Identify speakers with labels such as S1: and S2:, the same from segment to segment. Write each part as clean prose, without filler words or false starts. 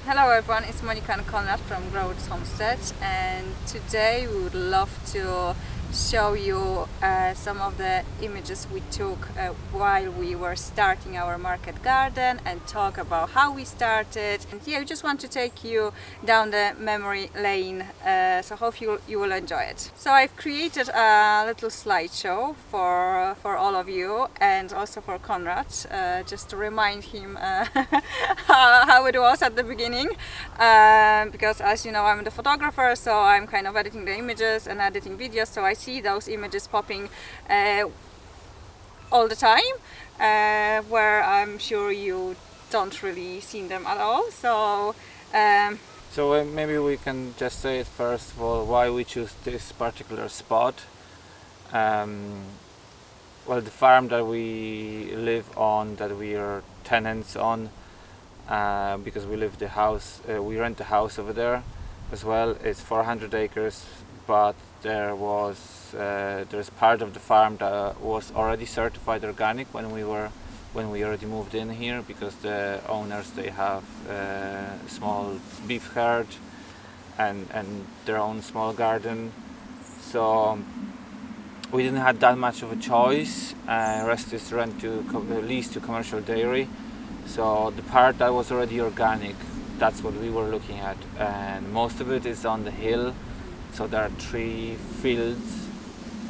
S1: Hello everyone, it's Monika and Konrad from Dawid's Homestead, and today we would love to show you some of the images we took while we were starting our market garden and talk about how we started. And yeah, we just want to take you down the memory lane, so hope you will enjoy it. So I've created a little slideshow for all of you and also for Konrad, just to remind him how it was at the beginning, because as you know, I'm the photographer, so I'm kind of editing the images and editing videos, so I see those images popping all the time, where I'm sure you don't really see them at all. So
S2: Maybe we can just say it first of all why we choose this particular spot. Well, the farm that we live on, that we are tenants on, because we rent the house over there as well. It's 400 acres, but there's part of the farm that was already certified organic when we already moved in here, because the owners, they have a small beef herd and their own small garden, so we didn't have that much of a choice. Rest is lease to commercial dairy. So the part that was already organic, that's what we were looking at, and most of it is on the hill. So there are 3 fields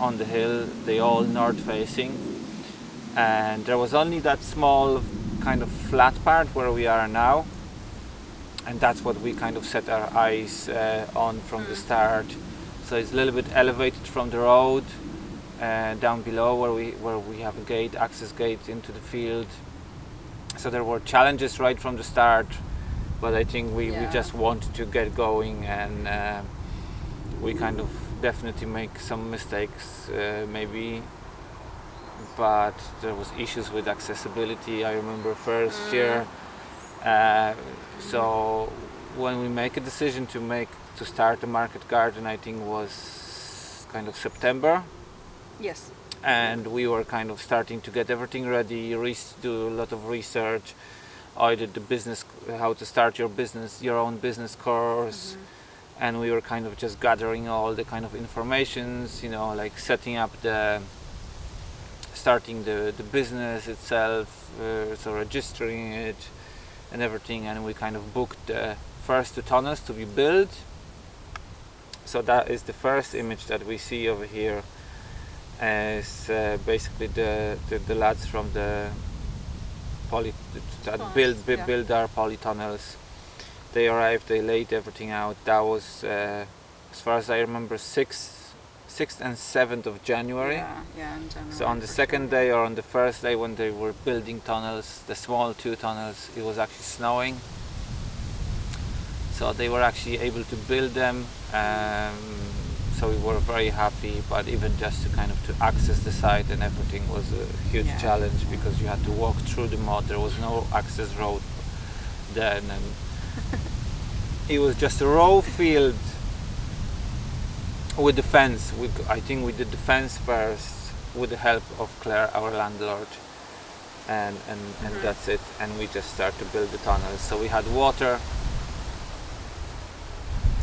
S2: on the hill, they all north facing, and there was only that small kind of flat part where we are now, and that's what we kind of set our eyes on from the start. So it's a little bit elevated from the road, down below where we have a access gate into the field. So there were challenges right from the start, but I think we just wanted to get going, and we kind of definitely make some mistakes maybe, but there was issues with accessibility. I remember first year, so when we make a decision to start the market garden, I think was kind of September.
S1: yes.
S2: And we were kind of starting to get everything ready, do a lot of research. I did the business, how to start your own business course, and we were kind of just gathering all the kind of informations, like starting the business itself, so registering it and everything, and we kind of booked the first 2 tunnels to be built. So that is the first image that we see over here. As basically the lads from the build our polytunnels, they arrived, they laid everything out. That was as far as I remember 6th and 7th of January.
S1: Yeah, in January.
S2: So on the second day or on the first day when they were building tunnels, the small 2 tunnels, it was actually snowing, so they were actually able to build them. So we were very happy, but even just to access the site and everything was a huge challenge, because you had to walk through the mud. There was no access road then, and it was just a raw field with the fence. I think we did the fence first with the help of Claire, our landlord, and that's it. And we just started to build the tunnels. So we had water.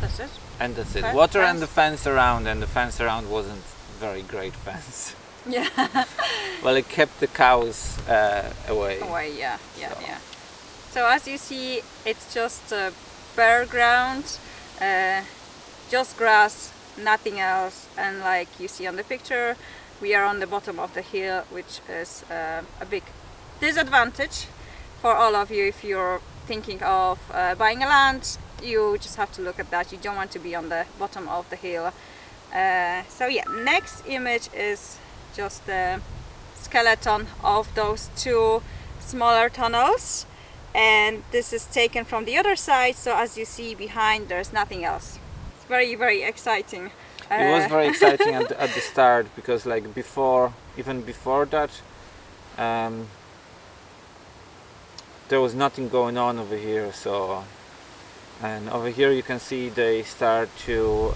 S1: That's it.
S2: And that's it. Water and the fence around, and the fence around wasn't very great fence.
S1: Yeah.
S2: Well, it kept the cows away.
S1: Yeah. So as you see, it's just bare ground, just grass, nothing else. And like you see on the picture, we are on the bottom of the hill, which is a big disadvantage for all of you if you're thinking of buying a land. You just have to look at that. You don't want to be on the bottom of the hill. So yeah, next image is just the skeleton of those 2 smaller tunnels, and this is taken from the other side. So as you see behind, there's nothing else. It's very, very exciting.
S2: It was very exciting at the start, because even before that, there was nothing going on over here. So. And over here you can see they start to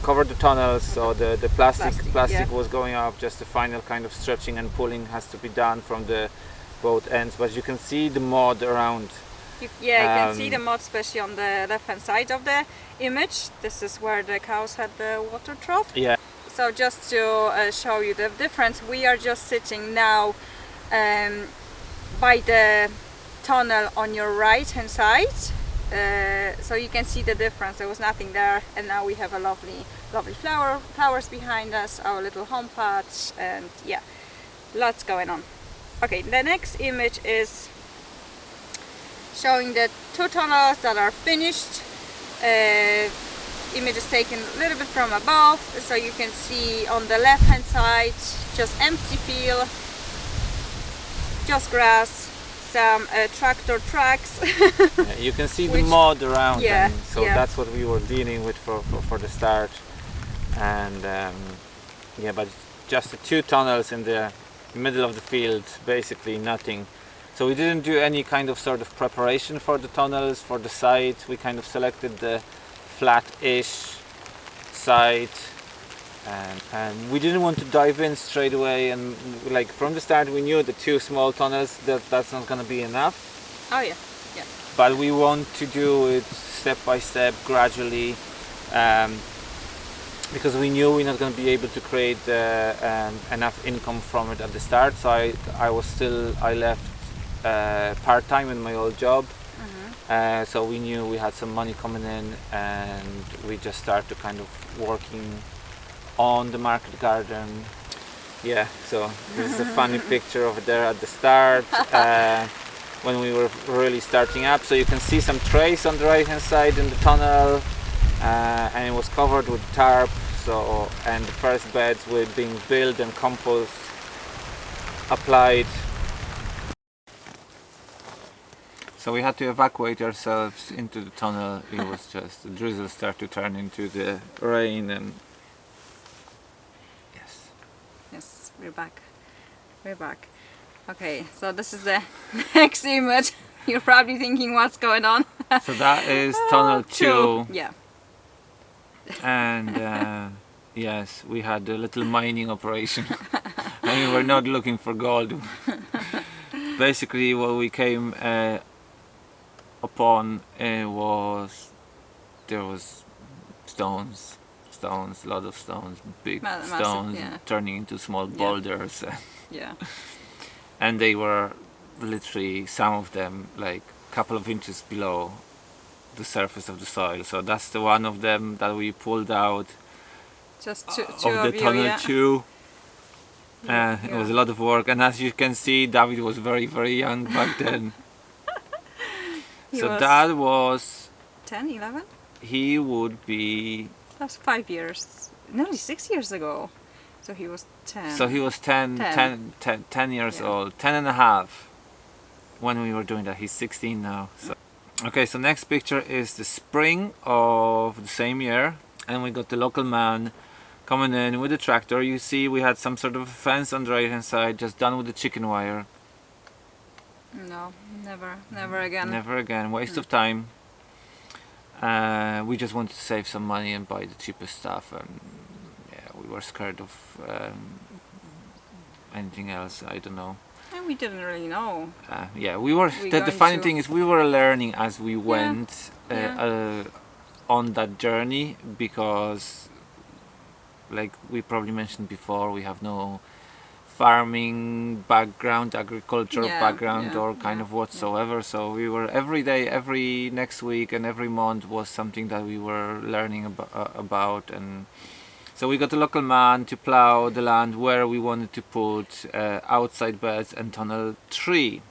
S2: cover the tunnels, so the plastic was going up. Just the final kind of stretching and pulling has to be done from both ends, but you can see the mud around
S1: You can see the mud, especially on the left-hand side of the image. This is where the cows had the water trough.
S2: Yeah.
S1: So just to show you the difference, we are just sitting now by the tunnel on your right-hand side. So you can see the difference. There was nothing there, and now we have a lovely flowers behind us, our little home patch, and yeah, lots going on. Okay, the next image is showing the 2 tunnels that are finished. Image is taken a little bit from above, so you can see on the left hand side just empty field, just grass, some tractor tracks.
S2: Yeah, you can see the mud around,
S1: yeah,
S2: and so
S1: yeah.
S2: that's what we were dealing with for the start. And yeah, but just the 2 tunnels in the middle of the field, basically nothing. So we didn't do any kind of sort of preparation for the tunnels, for the site. We kind of selected the flat-ish site, and we didn't want to dive in straight away. And like from the start, we knew the 2 small tunnels that's not going to be enough.
S1: Oh yeah, yeah.
S2: But we want to do it step by step, gradually, because we knew we're not going to be able to create enough income from it at the start. So I left part-time in my old job. So we knew we had some money coming in, and we just started kind of working on the market garden. Yeah, so this is a funny picture over there at the start, when we were really starting up. So you can see some trace on the right hand side in the tunnel, and it was covered with tarp. So, and the first beds were being built and compost applied. So we had to evacuate ourselves into the tunnel. It was just the drizzle started to turn into the rain, and
S1: yes, we're back. Okay, so this is the next image. You're probably thinking, what's going on?
S2: so that is tunnel 2.
S1: Yeah.
S2: And yes, we had a little mining operation. And we were not looking for gold. Basically what we came upon was there was stones, a lot of stones, big stones,
S1: yeah.
S2: turning into small boulders.
S1: Yeah.
S2: And they were literally, some of them, like a couple of inches below the surface of the soil. So that's the one of them that we pulled out
S1: Just two
S2: of the
S1: you,
S2: tunnel
S1: yeah.
S2: 2. It was a lot of work, and as you can see, Dawid was very, very young back then.
S1: He
S2: So
S1: was
S2: that was
S1: 10, 11?
S2: He would be.
S1: That's 5 years, nearly 6 years ago. So he was 10.
S2: So he was 10 years
S1: Yeah.
S2: old, 10 and a half when we were doing that. He's 16 now. So. Okay, so next picture is the spring of the same year, and we got the local man coming in with the tractor. You see we had some sort of a fence on the right hand side, just done with the chicken wire.
S1: No, never again.
S2: Never again, waste of time. We just wanted to save some money and buy the cheapest stuff, and yeah, we were scared of anything else. I don't know.
S1: And we didn't really know.
S2: Yeah, we were. The funny thing is, we were learning as we went on that journey, because, like we probably mentioned before, we have no farming background, agricultural background, or kind of whatsoever. So we were every day, every next week, and every month was something that we were learning about. And so we got a local man to plow the land where we wanted to put outside beds and tunnel 3.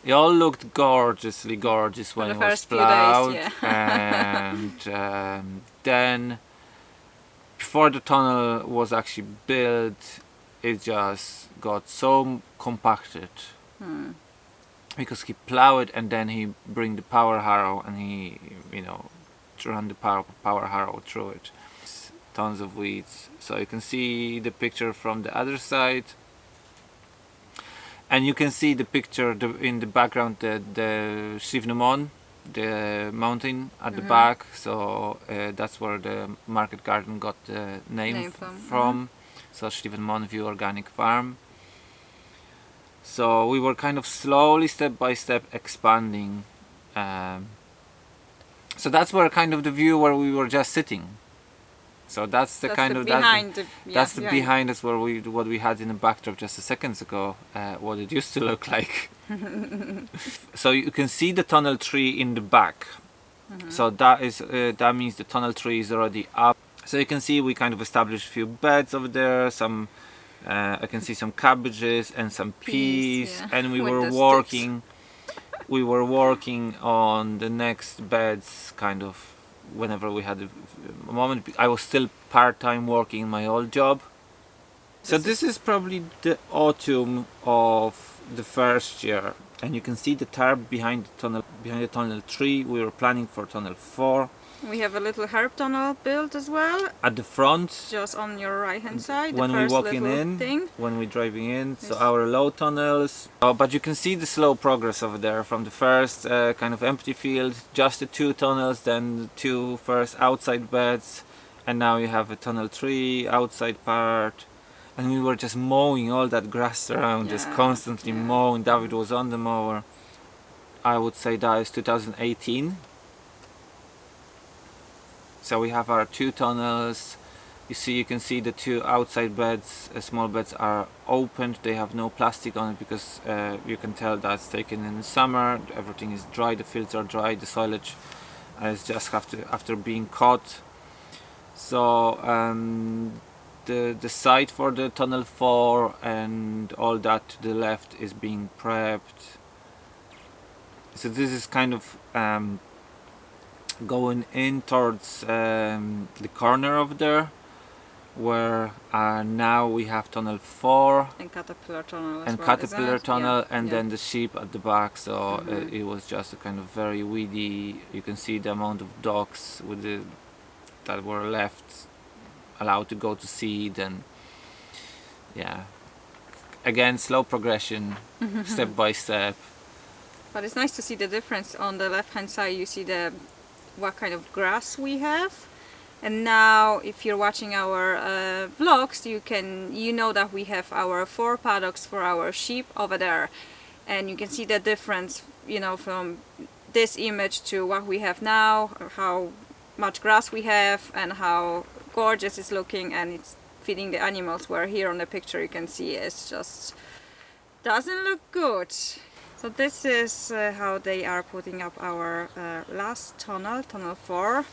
S2: It all looked gorgeously gorgeous when it was plowed, and then before the tunnel was actually built, it just got so compacted, because he plowed and then he bring the power harrow and he, run the power harrow through it. Tons of weeds. So you can see the picture from the other side, and you can see the picture in the background, the Slievenamon, the mountain at the back. So that's where the market garden got the name from. So Slievenamon View Organic Farm. So we were kind of slowly, step by step, expanding. So that's where kind of the view where we were just sitting. So that's the kind of that's the behind us where what we had in the backdrop just a seconds ago. What it used to look like. So you can see the tunnel tree in the back. So that means the tunnel tree is already up. So you can see we kind of established a few beds over there. Some I can see some cabbages and some peas, and we were working. We were working on the next beds kind of whenever we had a moment. I was still part-time working in my old job. So this is probably the autumn of the first year, and you can see the tarp behind the tunnel 3. We were planning for tunnel 4.
S1: We have a little herb tunnel built as well
S2: at the front,
S1: just on your right hand side.
S2: When we're walking in, when we're driving in, so our low tunnels. But you can see the slow progress over there from the first kind of empty field, just the 2 tunnels, then the 2 first outside beds, and now you have a tunnel 3 outside part. And we were just mowing all that grass around, just constantly mowing. Dawid was on the mower. I would say that is 2018. So we have our 2 tunnels. You can see the 2 outside beds, small beds are opened. They have no plastic on it because you can tell that's taken in the summer. Everything is dry, the fields are dry, the silage is just after being caught. So the site for the tunnel 4 and all that to the left is being prepped. So this is kind of going in towards the corner over there, where now we have tunnel 4
S1: and caterpillar tunnel
S2: and then the sheep at the back. So it was just a kind of very weedy. You can see the amount of dogs that were left allowed to go to seed, and again slow progression, step by step.
S1: But it's nice to see the difference. On the left hand side you see what kind of grass we have, and now if you're watching our vlogs, you know that we have our 4 paddocks for our sheep over there, and you can see the difference, from this image to what we have now, how much grass we have and how gorgeous it's looking, and it's feeding the animals, where here on the picture you can see it's just doesn't look good. So this is how they are putting up our last tunnel 4.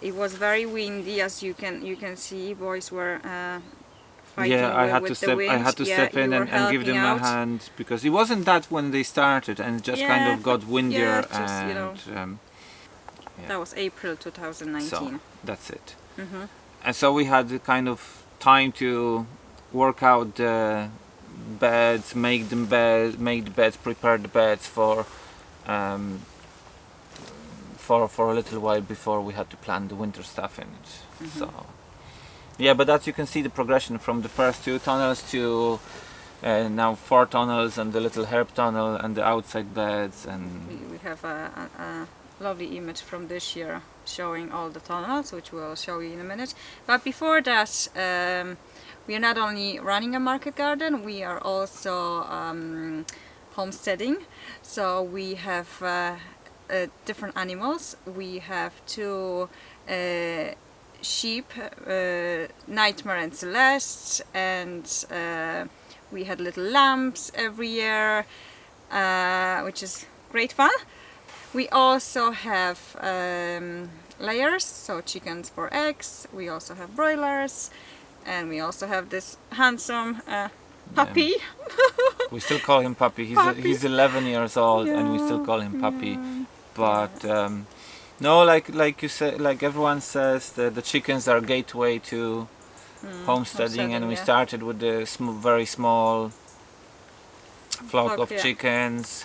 S1: It was very windy, as you can see. Boys were fighting with the wind.
S2: I had to step in and give them a hand, because it wasn't that when they started, and it just kind of got windier.
S1: That was April 2019.
S2: So that's it. And so we had the kind of time to work out the beds, make the beds, prepare the beds for a little while before we had to plant the winter stuff in it. So but as you can see, the progression from the first 2 tunnels to now 4 tunnels and the little herb tunnel and the outside beds, and
S1: we have a lovely image from this year showing all the tunnels, which we'll show you in a minute. But before that, we are not only running a market garden, we are also homesteading. So we have different animals. We have 2 sheep, Nightmare and Celeste, and we had little lambs every year, which is great fun. We also have layers, so chickens for eggs. We also have broilers, and we also have this handsome puppy.
S2: We still call him puppy. He's 11 years old, and we still call him puppy. But no, like you said, like everyone says, the chickens are gateway to homesteading, and we started with the very small flock of chickens.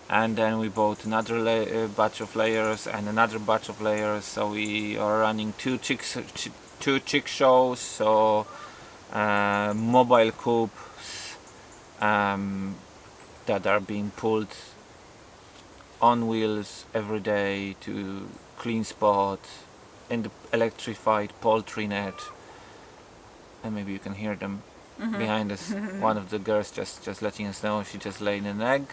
S2: And then we bought another batch of layers and another batch of layers. So we are running 2 chick shows, so mobile coops that are being pulled on wheels every day to clean spot in the electrified poultry net. And maybe you can hear them. behind us. One of the girls just letting us know she just laid an egg.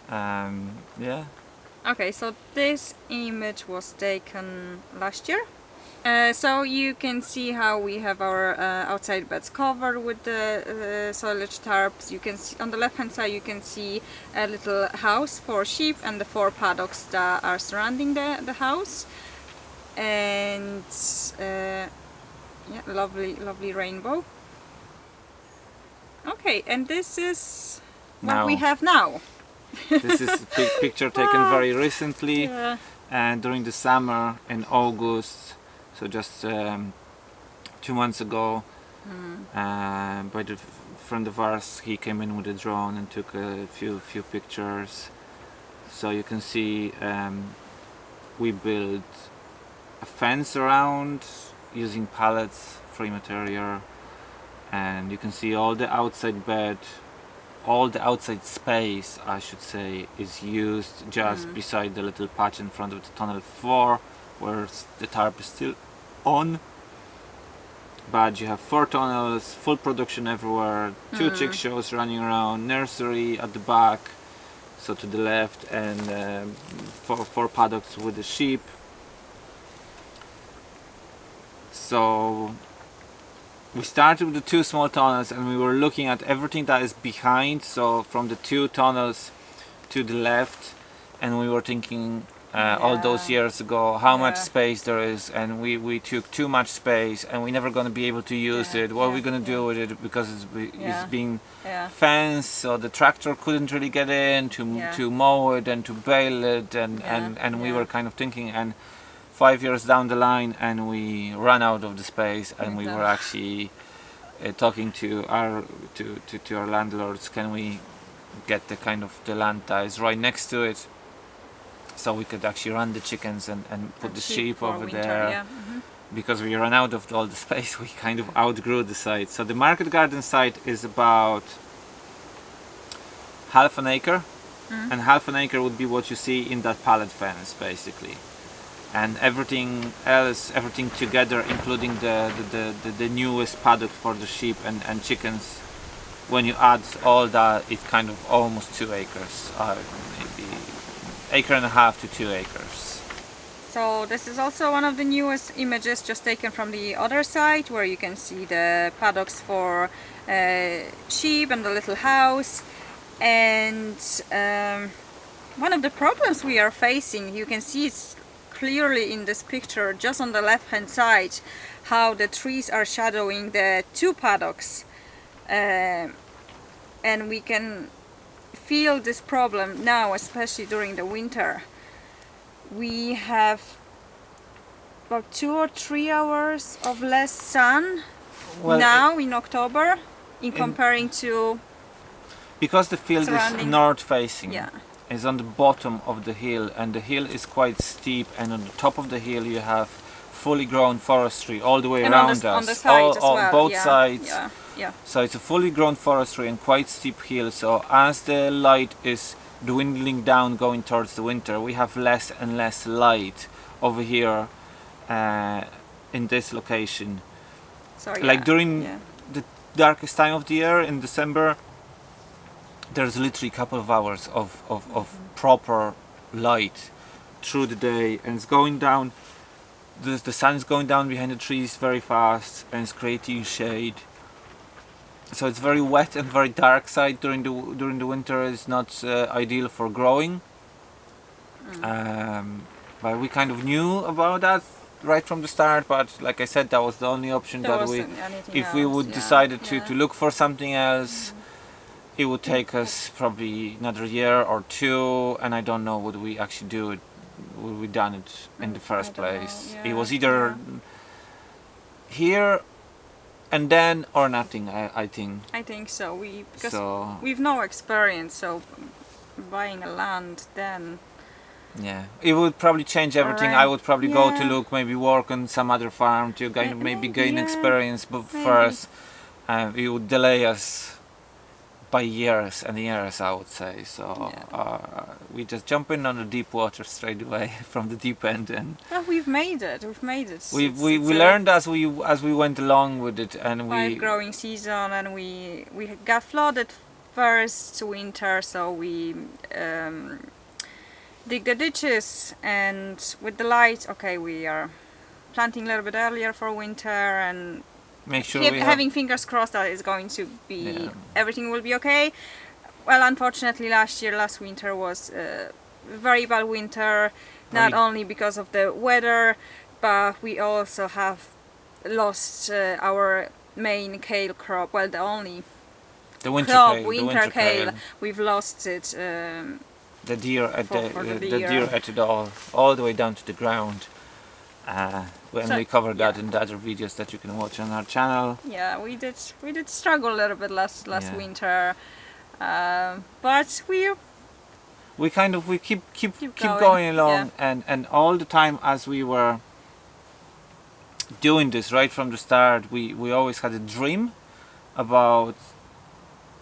S2: Yeah.
S1: Okay, so this image was taken last year. So you can see how we have our outside beds covered with the silage tarps. You can see on the left hand side you can see a little house for sheep and the 4 paddocks that are surrounding the house. And yeah, lovely rainbow. Okay, and this is what we have now.
S2: This is a picture taken very recently,
S1: Yeah.
S2: and during the summer in August, so just 2 months ago. By the friend of ours, he came in with a drone and took a few pictures. So you can see we built a fence around using pallets, free material, and you can see all the outside bed, all the outside space, I should say, is used just beside the little patch in front of the tunnel 4, where the tarp is still on. But you have 4 tunnels, full production everywhere, 2 chick shows running around, nursery at the back, so to the left, and 4 paddocks with the sheep. So we started with the 2 small tunnels, and we were looking at everything that is behind, so from the 2 tunnels to the left, and we were thinking all those years ago how much space there is, and we took too much space and we're never going to be able to use it. What are we going to do with it, because it's being fenced, so the tractor couldn't really get in to mow it and to bale it, and we were kind of thinking, and 5 years down the line and we ran out of the space, and we were actually talking to our landlords, can we get the kind of the land that is right next to it, so we could actually run the chickens and put the sheep over winter, there. Because we ran out of all the space, we kind of outgrew the site. So the market garden site is about half an acre, and half an acre would be what you see in that pallet fence basically, and everything else, everything together, including the newest paddock for the sheep and chickens, when you add all that, it's kind of almost 2 acres, maybe 1.5 acres to 2 acres.
S1: So this is also one of the newest images, just taken from the other side, where you can see the paddocks for sheep and the little house. And one of the problems we are facing, you can see it's clearly in this picture, just on the left hand side, how the trees are shadowing the 2 paddocks, and we can feel this problem now, especially during the winter. We have about 2 or 3 hours of less sun now in October, in comparing to,
S2: because the field is north facing. Is on the bottom of the hill, and the hill is quite steep, and on the top of the hill you have fully grown forestry all the way around
S1: on the
S2: us,
S1: side as well.
S2: both sides.
S1: Yeah.
S2: So it's a fully grown forestry and quite steep hill, so as the light is dwindling down going towards the winter, we have less and less light over here in this location. Like during the darkest time of the year in December, there's literally a couple of hours of proper light through the day, and it's going down, the sun is going down behind the trees very fast, and it's creating shade. So it's very wet and very dark side during the winter. It's not ideal for growing. But we kind of knew about that right from the start, but like I said, that was the only option that we, if we would decided to look for something else, it would take us probably another year or 2, and I don't know would we actually do it, would we done it in the first place. It was either here and then or nothing, I think.
S1: I think so. Because we've no experience, so buying a land then.
S2: Yeah, it would probably change everything. I would probably go to look, maybe work on some other farm to gain experience, but first it would delay us by years and years, I would say. So we just jump in on the deep water straight away from the deep end, and
S1: Well, we've made it. We've made it.
S2: we
S1: It's
S2: learned as we went along with it, and
S1: five growing season, and we got flooded first winter, so we dig the ditches, and with the light, okay, we are planting a little bit earlier for winter, and
S2: make sure
S1: having fingers crossed that it's going to be everything will be okay. Well, unfortunately, last winter was a very bad winter, not only because of the weather, but we also have lost our main kale crop. Well, the only winter kale. We've lost it.
S2: The deer
S1: the
S2: deer ate it all the way down to the ground. When we covered that in the other videos that you can watch on our channel.
S1: Yeah, we did struggle a little bit last winter, but we
S2: keep going along, and all the time as we were doing this right from the start, we always had a dream about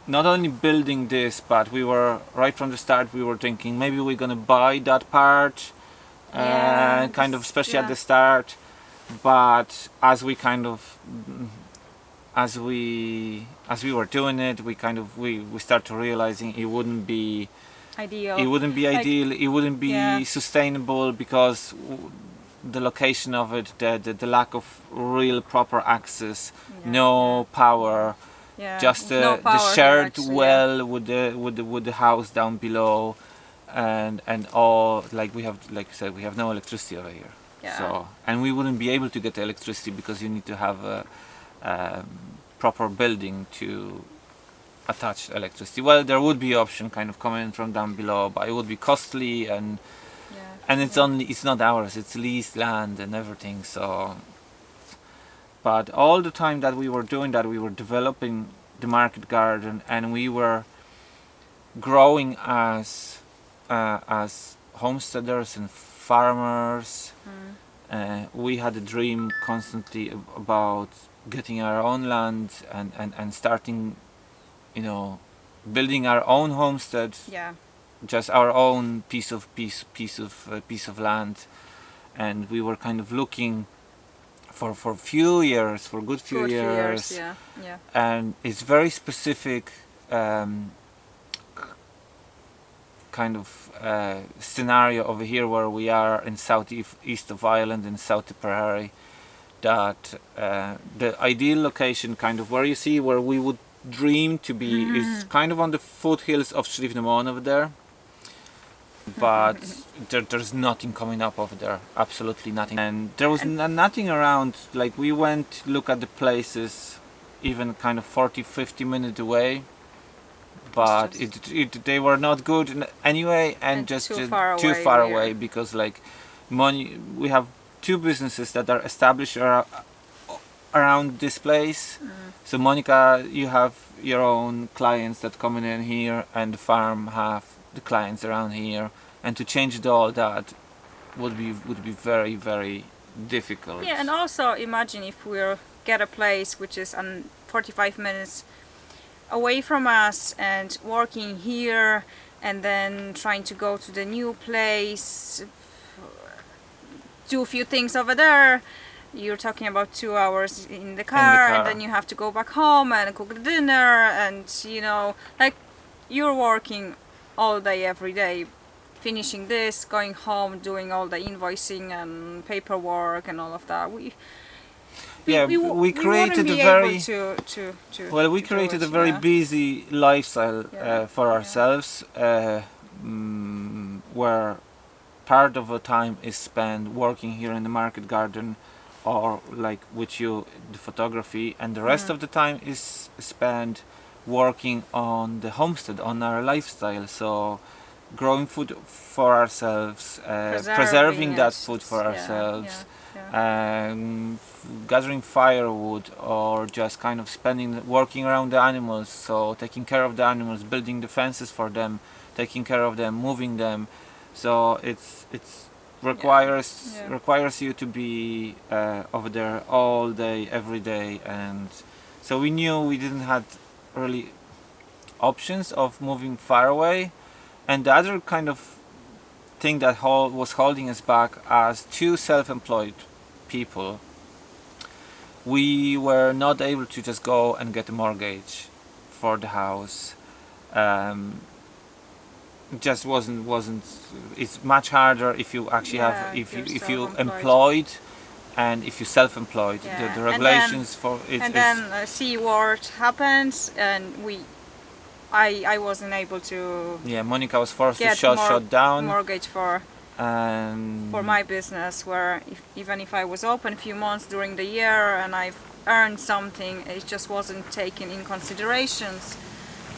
S2: not only building this, but we were right from the start we were thinking maybe we're gonna buy that part, especially at the start. But as we were doing it, we start to realizing it wouldn't be
S1: ideal.
S2: It wouldn't be ideal. It wouldn't be sustainable because the location of it, the lack of real proper access, no power, just
S1: no power
S2: the shared
S1: here,
S2: well with the house down below, and all, like we have, like I said, we have no electricity over here. So, and we wouldn't be able to get electricity because you need to have a proper building to attach electricity. Well, there would be option kind of coming from down below, but it would be costly, and it's not ours, it's leased land and everything. So, but all the time that we were doing that, we were developing the market garden, and we were growing as homesteaders and farmers. We had a dream constantly about getting our own land and starting, building our own homestead. Just our own piece of land, and we were kind of looking for a few years, for a good few years. And it's very specific kind of scenario over here where we are in southeast of Ireland, in South Tipperary, that the ideal location, kind of where you see where we would dream to be, is kind of on the foothills of Slievenamon over there. But there's nothing coming up over there, absolutely nothing, and there was nothing around. Like, we went to look at the places even kind of 40-50 minutes away, but they were not good anyway, and just too far away because, like, we have two businesses that are established around this place. So Monika, you have your own clients that coming in here, and the farm have the clients around here, and to change all that would be very, very difficult.
S1: Yeah, and also imagine if we'll get a place which is 45 minutes away from us, and working here and then trying to go to the new place, do a few things over there. You're talking about 2 hours in the car, and then you have to go back home and cook the dinner, and like, you're working all day every day, finishing this, going home, doing all the invoicing and paperwork and all of that. We created a
S2: very busy lifestyle for ourselves, where part of the time is spent working here in the market garden, or like with you, the photography, and the rest of the time is spent working on the homestead, on our lifestyle. So growing food for ourselves, preserving that food for ourselves, gathering firewood, or just kind of working around the animals, so taking care of the animals, building the fences for them, taking care of them, moving them. So it's requires you to be over there all day, every day. And so we knew we didn't have really options of moving far away. And the other kind of thing that was holding us back as two self-employed people, we were not able to just go and get a mortgage for the house. Just wasn't. It's much harder if you actually have if you employed, and if you self-employed. The regulations
S1: then C word happened, and I wasn't able to.
S2: Yeah, Monika was forced to shut down
S1: mortgage for my business, where even if I was open a few months during the year and I've earned something, it just wasn't taken in considerations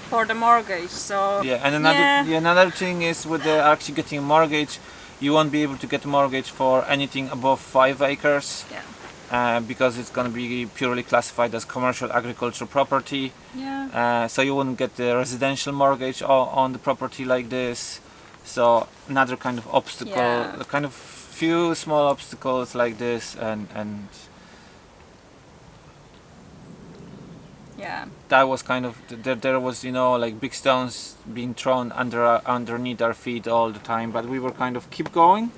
S1: for the mortgage. So
S2: yeah, and another thing is with actually getting a mortgage, you won't be able to get a mortgage for anything above 5 acres.
S1: Yeah.
S2: Because it's going to be purely classified as commercial agricultural property.
S1: Yeah.
S2: So you wouldn't get the residential mortgage on the property like this. So another kind of obstacle,
S1: Yeah.
S2: kind of few small obstacles like this, and
S1: yeah.
S2: that was kind of there was, you know, like big stones being thrown underneath our feet all the time, but we were kind of keep going.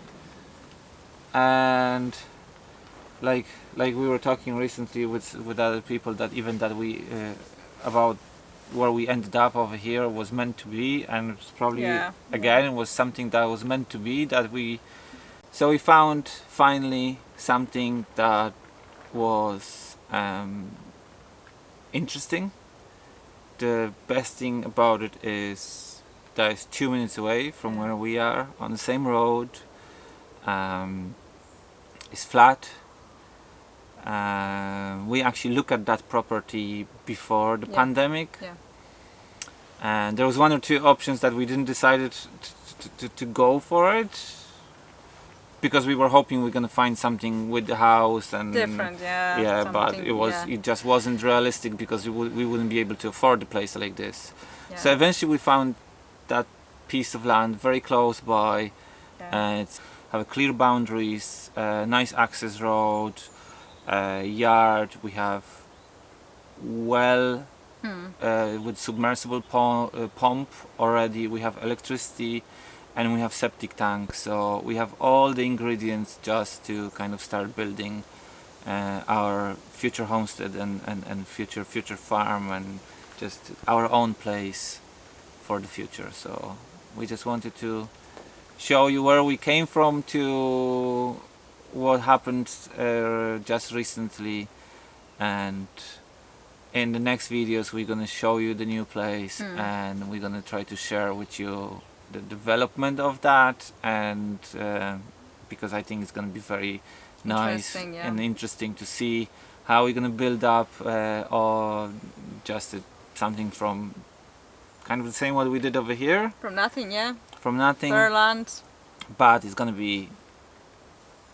S2: And like we were talking recently with other people, that even that we about where we ended up over here was meant to be, and it's probably again was something that was meant to be, that we found finally something that was interesting. The best thing about it is that it's 2 minutes away from where we are, on the same road. It's flat. We actually looked at that property before the pandemic, and there was one or two options that we didn't decided to go for it, because we were hoping we're gonna find something with the house and
S1: different,
S2: but it just wasn't realistic, because we wouldn't be able to afford a place like this. So eventually we found that piece of land very close by, and it's have clear boundaries, nice access road, yard. We have well with submersible pump already. We have electricity, and we have septic tank. So we have all the ingredients just to kind of start building our future homestead and future farm, and just our own place for the future. So we just wanted to show you where we came from to what happened just recently, and in the next videos we're gonna show you the new place, and we're gonna try to share with you the development of that, and because I think it's gonna be very nice and interesting to see how we're gonna build up or just something from kind of the same what we did over here,
S1: from nothing,
S2: from nothing,
S1: bare land,
S2: but it's gonna be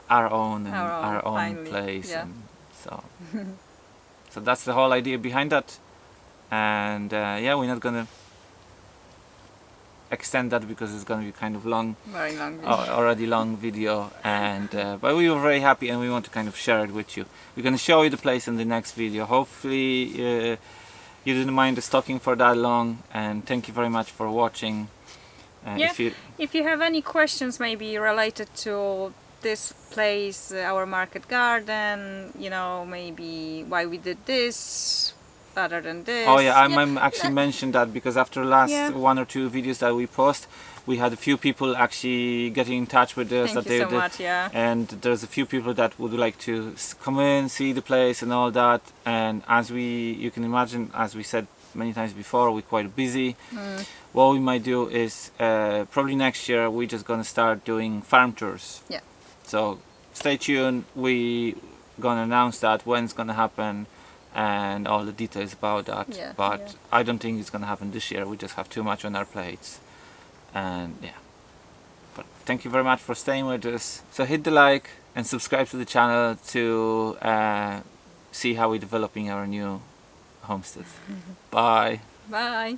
S2: our own and our own
S1: finally,
S2: place, and so so that's the whole idea behind that. And we're not gonna extend that because it's gonna be kind of long,
S1: very long video.
S2: already long video, and but we were very happy, and we want to kind of share it with you. We're gonna show you the place in the next video. Hopefully you didn't mind us talking for that long, and thank you very much for watching.
S1: If you have any questions maybe related to this place, our market garden, you know, maybe why we did this rather than this.
S2: Oh yeah, I'm actually mentioned that, because after last 1 or 2 videos that we post, we had a few people actually getting in touch with us.
S1: Thank you so much,
S2: and there's a few people that would like to come in, see the place and all that. And as you can imagine, as we said many times before, we're quite busy. What we might do is probably next year we're just gonna start doing farm tours. So stay tuned. We gonna announce that when it's gonna happen and all the details about that. But I don't think it's gonna happen this year. We just have too much on our plates. And but thank you very much for staying with us. So hit the like and subscribe to the channel to see how we're developing our new homestead. Bye.
S1: Bye.